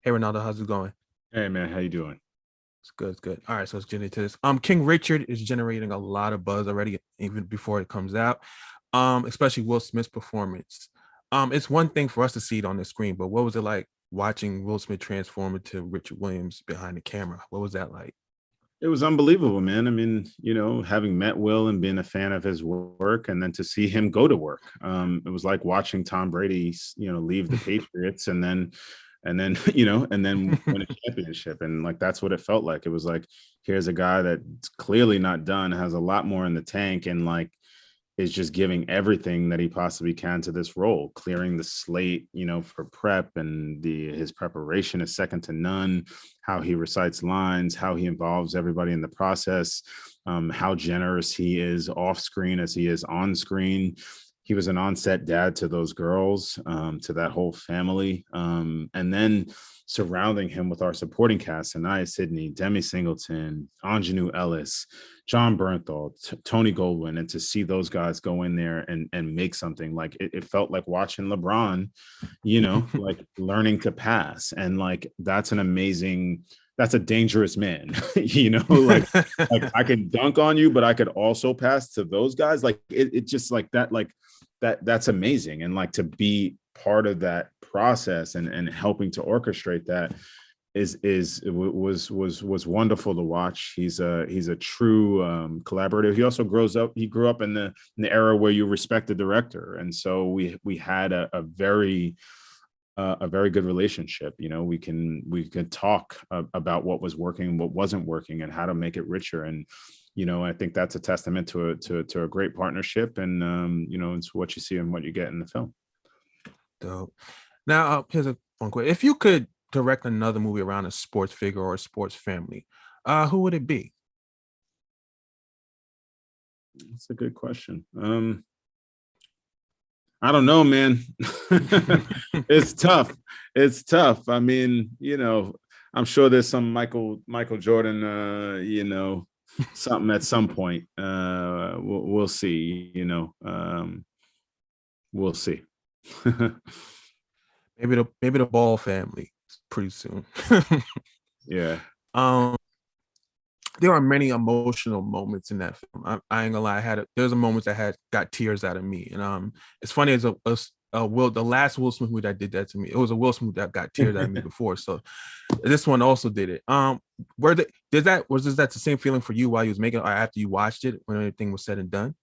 Hey Ronaldo, how's it going? Hey man, how you doing? It's good, it's good. All right, so let's get into this. King Richard is generating a lot of buzz already, even before it comes out. Especially Will Smith's performance. It's one thing for us to see it on the screen, but what was it like watching Will Smith transform into Richard Williams behind the camera? What was that like? It was unbelievable, man. I mean, having met Will and being a fan of his work, and then to see him go to work, it was like watching Tom Brady, leave the Patriots and then win a championship, and like that's what it felt like. It was like, here's a guy that's clearly not done, has a lot more in the tank, and like is just giving everything that he possibly can to this role, clearing the slate, for prep, and his preparation is second to none. How he recites lines, how he involves everybody in the process, how generous he is off screen as he is on screen. He was an on-set dad to those girls, to that whole family, and then surrounding him with our supporting cast: Anaya Sidney, Demi Singleton, Anjanou Ellis, John Bernthal, Tony Goldwyn, and to see those guys go in there and make something, like it felt like watching LeBron, like learning to pass, and like that's a dangerous man, like I could dunk on you, but I could also pass to those guys. Like it just like that's amazing, and like to be part of that process and helping to orchestrate that was wonderful to watch. He's a true collaborator. He grew up in the era where you respect the director, and so we had a very good relationship. We could talk about what was working, what wasn't working, and how to make it richer. And I think that's a testament to a great partnership, and it's what you see and what you get in the film. Dope. Now, here's a one question. If you could direct another movie around a sports figure or a sports family, who would it be? That's a good question. I don't know, man. It's tough. It's tough. I mean, I'm sure there's some Michael Jordan, something at some point. We'll see. We'll see. Maybe the Ball family pretty soon. Yeah. um, there are many emotional moments in that film. I ain't gonna lie. There's a moment that had got tears out of me, and it's funny as a Will the last Will Smith movie that did that to me. It was a Will Smith that got tears out of me before, so this one also did it. Where the did that was this that the same feeling for you while you was making it, or after you watched it when everything was said and done?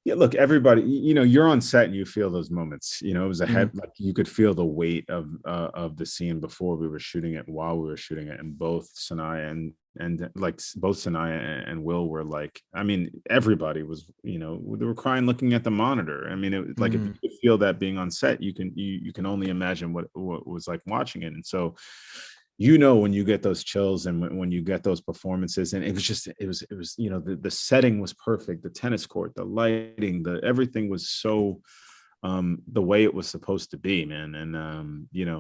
Yeah, look, everybody, you're on set and you feel those moments. It was Mhm. like you could feel the weight of the scene before we were shooting it, while we were shooting it, and both Sanaya and like both Sanaya and Will were like, I mean, everybody was, they were crying looking at the monitor. I mean, it like if you Mhm. could feel that being on set, you can only imagine what was like watching it. And so when you get those chills, and when you get those performances, and it was the setting was perfect, the tennis court, the lighting, the everything was so the way it was supposed to be, man. And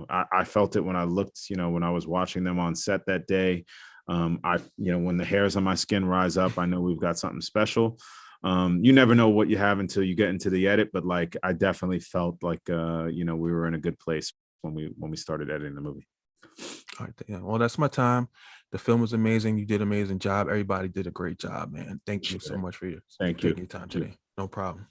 I felt it when I looked, when I was watching them on set that day. When the hairs on my skin rise up, I know we've got something special. You never know what you have until you get into the edit, but like I definitely felt like we were in a good place when we started editing the movie. All right, yeah. Well, that's my time. The film was amazing. You did an amazing job. Everybody did a great job, man. Thank you so Appreciate it. much for Thank you. taking your time Thank you. today. No problem.